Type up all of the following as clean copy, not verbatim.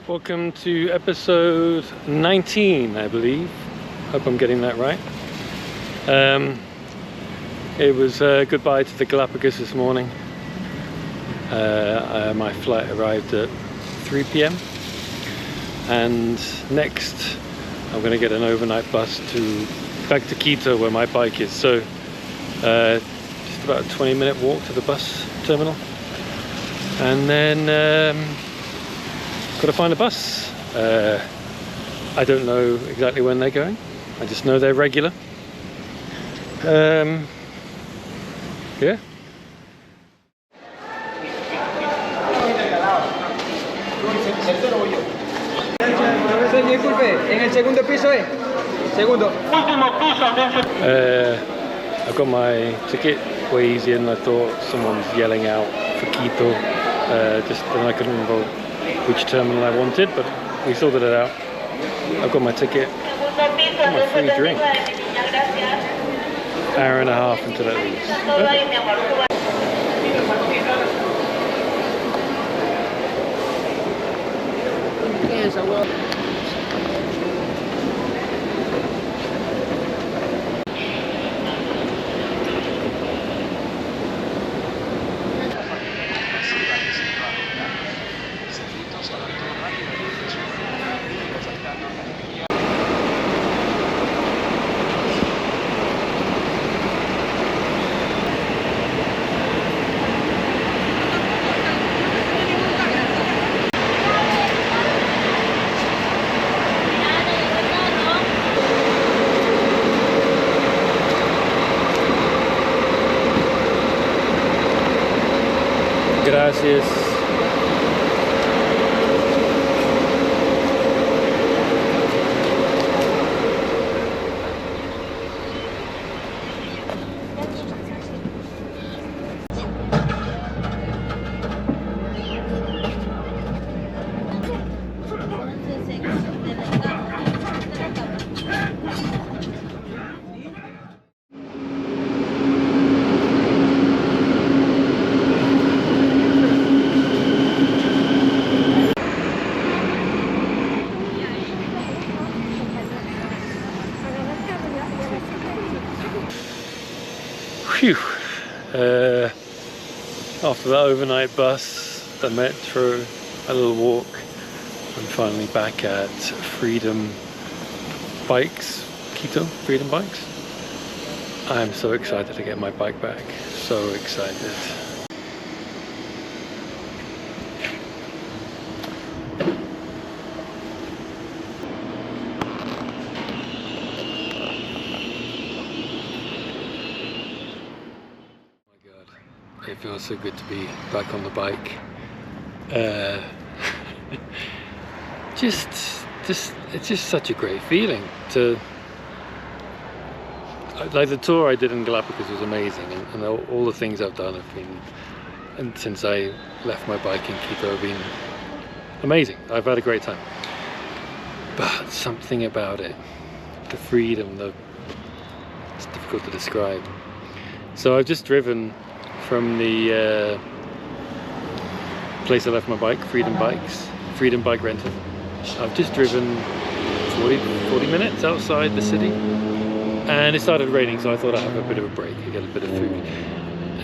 Welcome to episode 19, I believe. Hope I'm getting that right. It was goodbye to the Galapagos this morning. My flight arrived at 3 p.m. and next I'm going to get an overnight bus back to Quito where my bike is. So just about a 20-minute walk to the bus terminal, and then got to find a bus. I don't know exactly when they're going. I just know they're regular. Yeah. I've got my ticket way easier than I thought. Someone's yelling out for Quito. Just then I couldn't remember which terminal I wanted, but we sorted it out. I've got my ticket, got my free drink. Hour and a half until it leaves. Gracias. Phew. After that overnight bus, the metro, a little walk, I'm finally back at Freedom Bikes, Quito, Freedom Bikes. I'm so excited to get my bike back, so excited. It feels so good to be back on the bike. It's just such a great feeling to, like, the tour I did in Galapagos was amazing, and all the things I've done have been, and since I left my bike in Quito, have been amazing. I've had a great time. But something about it, the freedom, it's difficult to describe. So I've just driven from the place I left my bike, Freedom Bike Rental. I've just driven 40 minutes outside the city, and it started raining, so I thought I'd have a bit of a break and get a bit of food.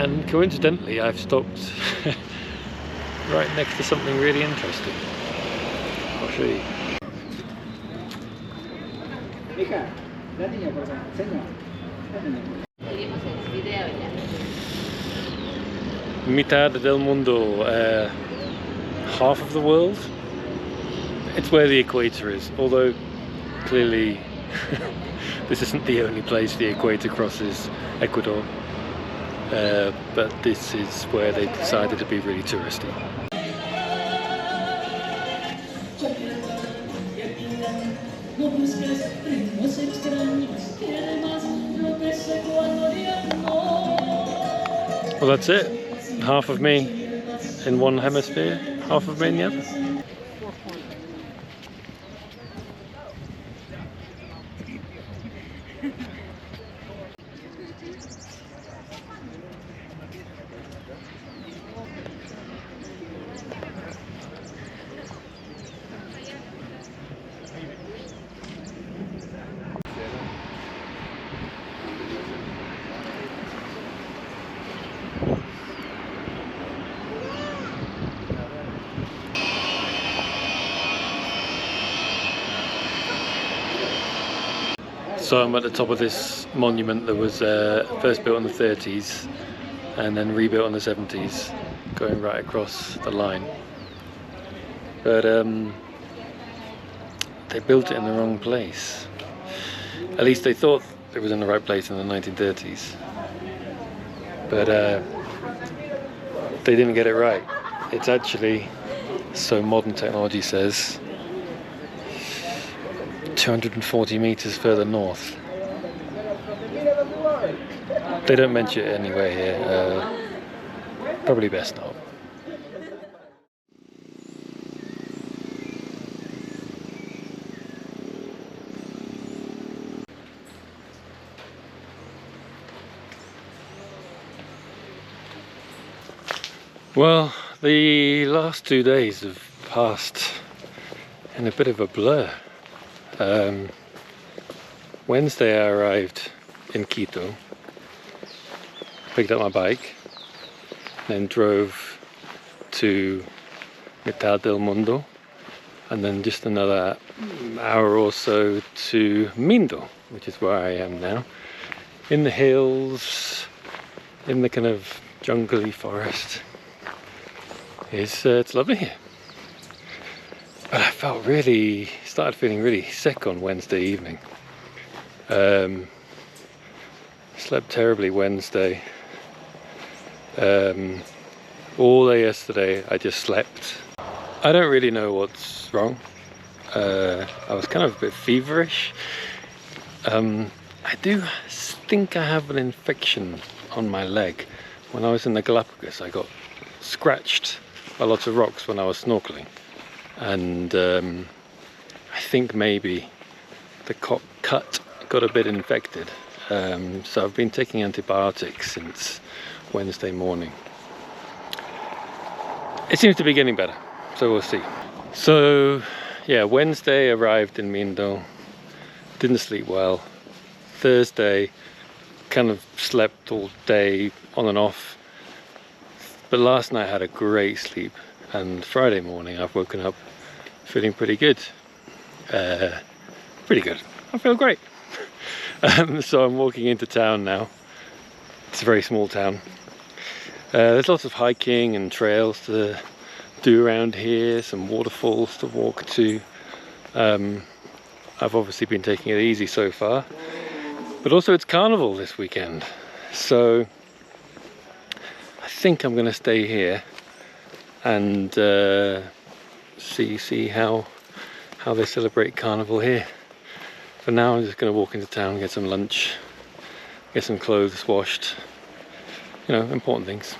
And coincidentally, I've stopped right next to something really interesting. I'll show you. Mitad del mundo, half of the world. It's where the equator is, although clearly this isn't the only place the equator crosses Ecuador, but this is where they decided to be really touristy. Well, that's it. Half of me in one hemisphere, half of it in the other. So I'm at the top of this monument that was first built in the 30s and then rebuilt in the 70s, going right across the line. But they built it in the wrong place. At least they thought it was in the right place in the 1930s. But they didn't get it right. It's actually, so modern technology says, 240 meters further north. They don't mention it anywhere here. Probably best not. Well, the last 2 days have passed in a bit of a blur. Wednesday I arrived in Quito, picked up my bike, then drove to Mitad del Mundo, and then just another hour or so to Mindo, which is where I am now, in the hills, in the kind of jungly forest. It's lovely here. But I started feeling really sick on Wednesday evening. Slept terribly Wednesday. All day yesterday I just slept. I don't really know what's wrong. I was kind of a bit feverish. I do think I have an infection on my leg. When I was in the Galapagos I got scratched by lots of rocks when I was snorkeling. And I think maybe the cut got a bit infected, so I've been taking antibiotics since Wednesday morning. It seems to be getting better, so we'll see. So yeah, Wednesday arrived in Mindo, didn't sleep well. Thursday kind of slept all day on and off, but last night I had a great sleep. And Friday morning I've woken up feeling pretty good. Pretty good. I feel great. So I'm walking into town now. It's a very small town. There's lots of hiking and trails to do around here, some waterfalls to walk to. I've obviously been taking it easy so far, but also it's Carnival this weekend. So I think I'm going to stay here and see how they celebrate Carnival here. For now I'm just going to walk into town, get some lunch, get some clothes washed, you know, important things.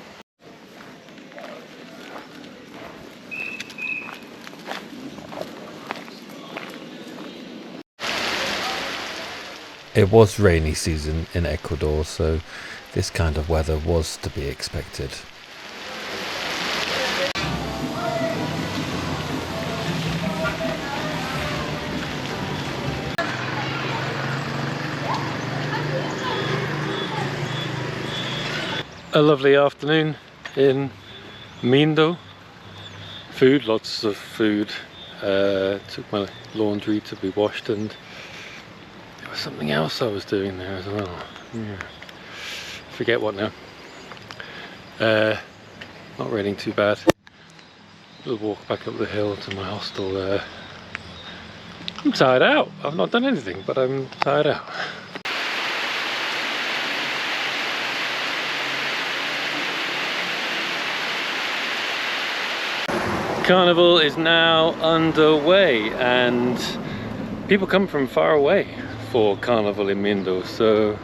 It was rainy season in Ecuador, so this kind of weather was to be expected. A lovely afternoon in Mindo. Food, lots of food. Took my laundry to be washed, and there was something else I was doing there as well. Yeah. Forget what now. Not raining too bad. We'll walk back up the hill to my hostel. I'm tired out. I've not done anything, but I'm tired out. Carnival is now underway, and people come from far away for Carnival in Mindo. So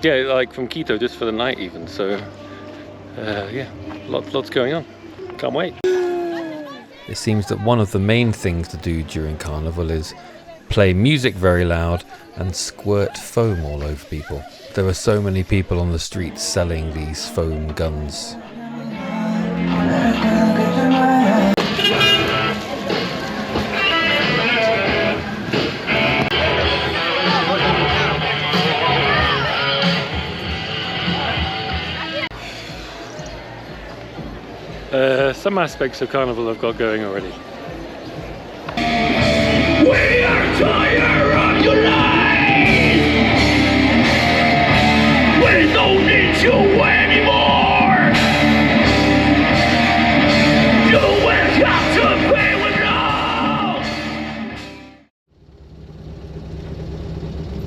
yeah, like from Quito just for the night even. So yeah. lots going on. Can't wait. It seems that one of the main things to do during Carnival is play music very loud and squirt foam all over people. There are so many people on the streets selling these foam guns. Some aspects of Carnival I've got going already. We are tired of your lies. We don't need you anymore. You will have to pay with love.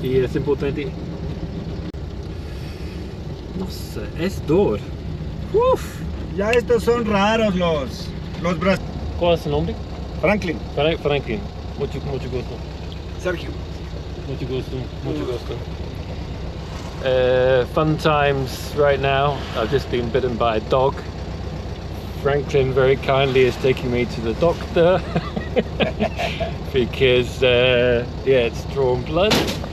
Y es importante. Nossa, es dor. Uf. Ya estos son raros los brasileños. ¿Cuál es su nombre? Franklin. Franklin. Mucho gusto. Sergio. Mucho gusto. Fun times right now. I've just been bitten by a dog. Franklin very kindly is taking me to the doctor because it's drawn blood.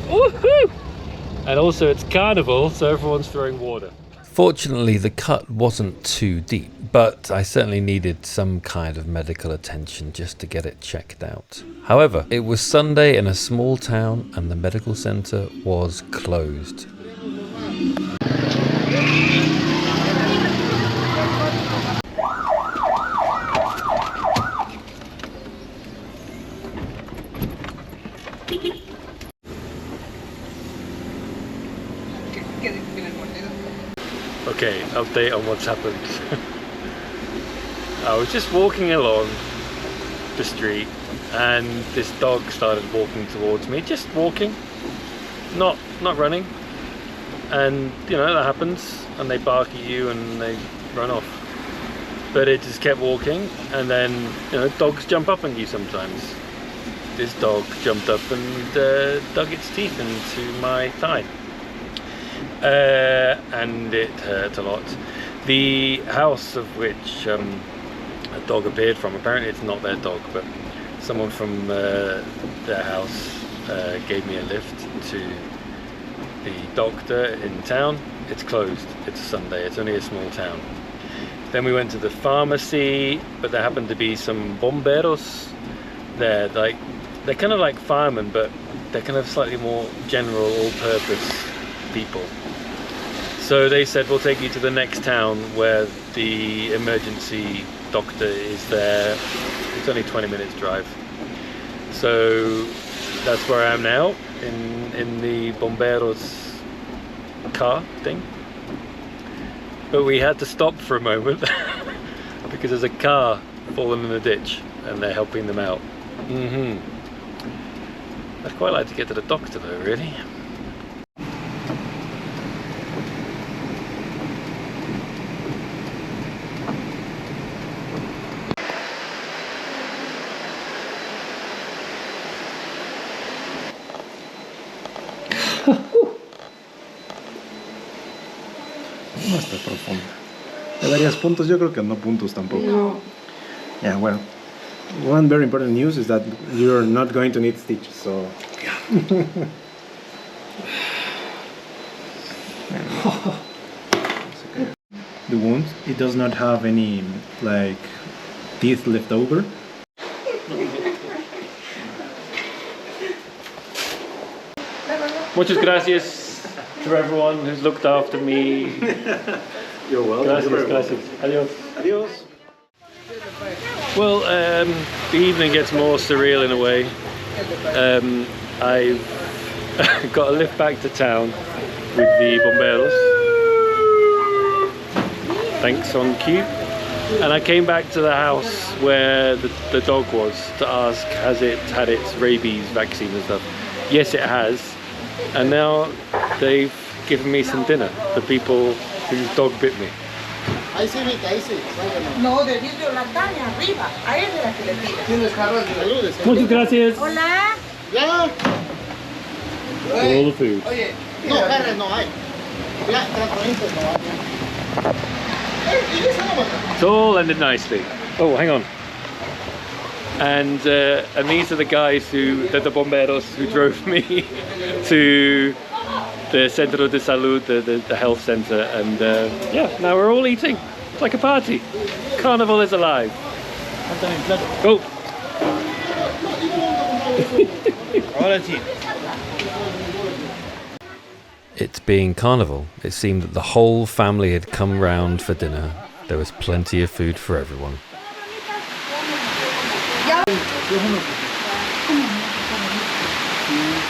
Woohoo! And also it's Carnival, so everyone's throwing water. Fortunately, the cut wasn't too deep, but I certainly needed some kind of medical attention just to get it checked out. However, it was Sunday in a small town and the medical centre was closed. Okay, update on what's happened. I was just walking along the street and this dog started walking towards me, just walking, not running, and you know that happens, and they bark at you and they run off, but it just kept walking, and then you know dogs jump up on you sometimes. This dog jumped up and dug its teeth into my thigh. And it hurt a lot. The house of which a dog appeared from, apparently it's not their dog, but someone from their house gave me a lift to the doctor in town. It's closed, it's a Sunday, it's only a small town. Then we went to the pharmacy, but there happened to be some bomberos there. Like, they're kind of like firemen, but they're kind of slightly more general, all-purpose people. So they said, we'll take you to the next town where the emergency doctor is there. It's only 20 minutes drive. So that's where I am now, in the bomberos car thing. But we had to stop for a moment because there's a car fallen in the ditch and they're helping them out. I'd quite like to get to the doctor though, really. No está profunda. ¿Le darías puntos? Yo creo que no puntos tampoco. No. Yeah, well, one very important news is that you're not going to need stitches, so... The wound, it does not have any, like, teeth left over. Muchas gracias to everyone who's looked after me. You're welcome. Gracias. Adios. Adios. Well, the evening gets more surreal in a way. I've got a lift back to town with the bomberos. Thanks, on cue. And I came back to the house where the dog was to ask, has it had its rabies vaccine and stuff? Yes, it has. And now they've given me some dinner, the people whose dog bit me. No, de vidrio la caña arriba. A él es la que le tira. Muchas gracias Hola. Ya. for all the food. Oye, no, carne no hay. Ya, tratamientos no hay. It's all ended nicely. Oh, hang on. And these are the guys they're the bomberos who drove me to the Centro de Salud, the health center, and yeah, now we're all eating. It's like a party. Carnival is alive. Oh. It being Carnival, it seemed that the whole family had come round for dinner. There was plenty of food for everyone.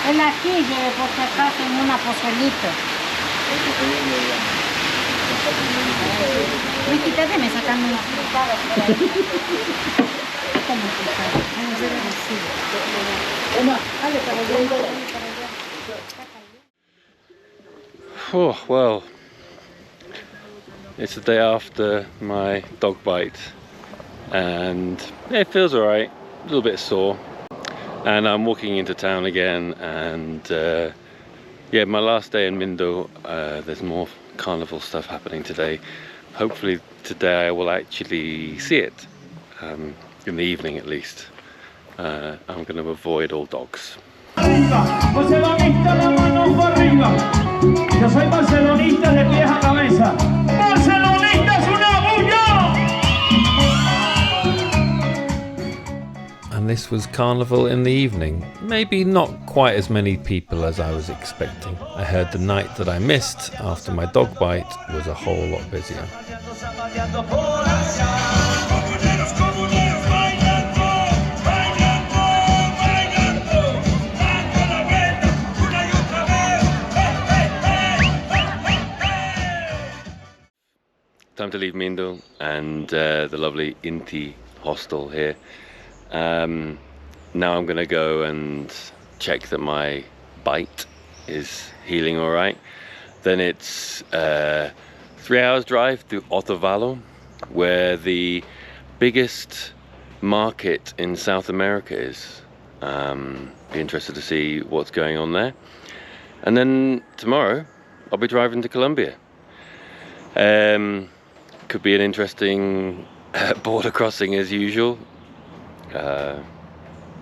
El aquí lleve por si acaso en una pozolito. Riquita, déme sacando unas frutadas por ahí. ¿Cómo frutadas? Vamos a ver el recibo. Dale para allá, dale para allá. Oh, well, it's the day after my dog bite, and it feels alright, a little bit sore. And I'm walking into town again, and yeah, my last day in Mindo. There's more carnival stuff happening today. Hopefully today I will actually see it, in the evening at least. I'm going to avoid all dogs. Barcelonista, la mano para arriba. Yo soy barcelonista de pies a cabeza. Barcelonista es una bulla. And this was Carnival in the evening. Maybe not quite as many people as I was expecting. I heard the night that I missed after my dog bite was a whole lot busier. Time to leave Mindo and the lovely Inti hostel here. Now I'm gonna go and check that my bite is healing all right. Then it's 3 hours drive to Otavalo, where the biggest market in South America is. Be interested to see what's going on there. And then tomorrow I'll be driving to Colombia. Could be an interesting border crossing as usual.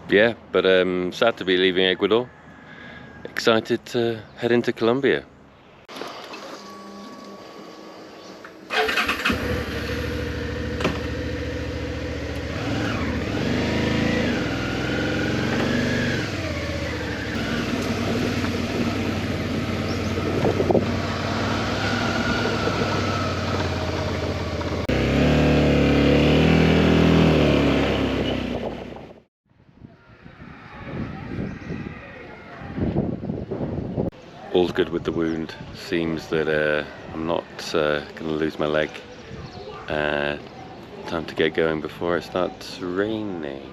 Yeah, but sad to be leaving Ecuador. Excited to head into Colombia. All's good with the wound. Seems that I'm not going to lose my leg. Time to get going before it starts raining.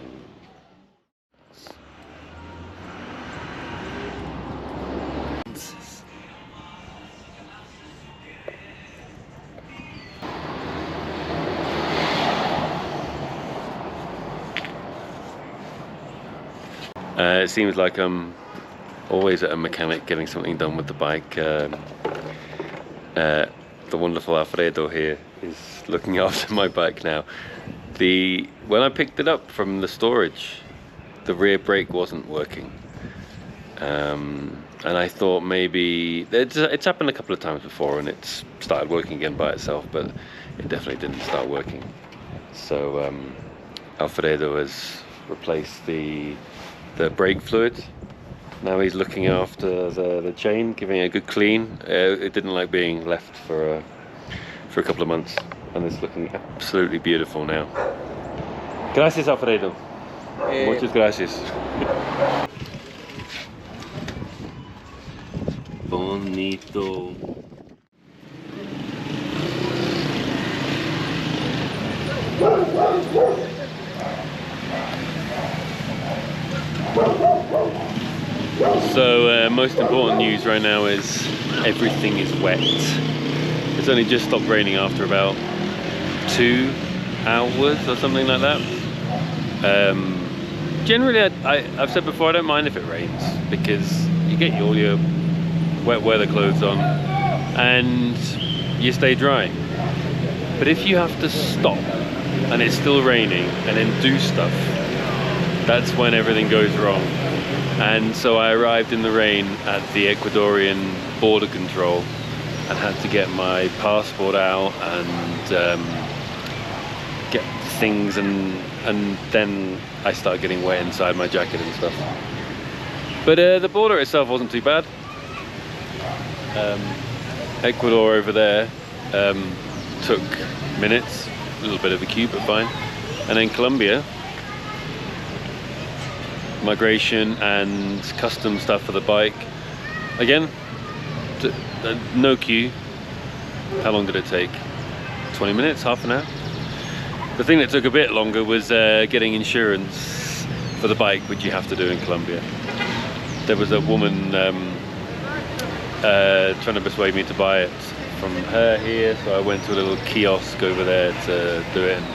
It seems like I'm always at a mechanic getting something done with the bike. The wonderful Alfredo here is looking after my bike now. When I picked it up from the storage, the rear brake wasn't working, and I thought maybe it's happened a couple of times before and it's started working again by itself, but it definitely didn't start working. So Alfredo has replaced the brake fluid. Now he's looking after the chain, giving it a good clean. It didn't like being left for a couple of months, and it's looking absolutely beautiful now. Gracias, Alfredo. Muchas gracias. Bonito. So most important news right now is everything is wet. It's only just stopped raining after about 2 hours or something like that. Generally, I've said before, I don't mind if it rains because you get all your wet weather clothes on and you stay dry. But if you have to stop and it's still raining and then do stuff, that's when everything goes wrong. And so I arrived in the rain at the Ecuadorian border control and had to get my passport out and get things, and then I started getting wet inside my jacket and stuff. But the border itself wasn't too bad. Ecuador over there took minutes, a little bit of a queue, but fine. And then Colombia, migration and custom stuff for the bike. Again, no queue. How long did it take? 20 minutes, half an hour? The thing that took a bit longer was getting insurance for the bike, which you have to do in Colombia. There was a woman trying to persuade me to buy it from her here, so I went to a little kiosk over there to do it. And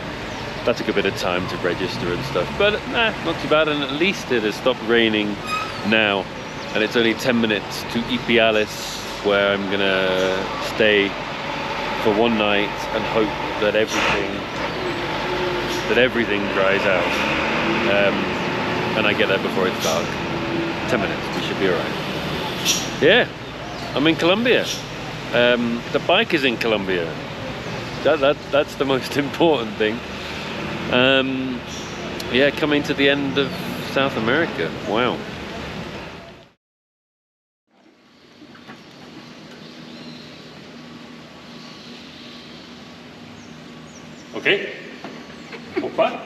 that took a bit of time to register and stuff, but not too bad. And at least it has stopped raining now, and it's only 10 minutes to Ipiales, where I'm gonna stay for one night and hope that everything dries out, and I get there before it's dark. 10 minutes, we should be alright. Yeah, I'm in Colombia. The bike is in Colombia. That's the most important thing. Yeah, coming to the end of South America. Wow. Okay. Opa.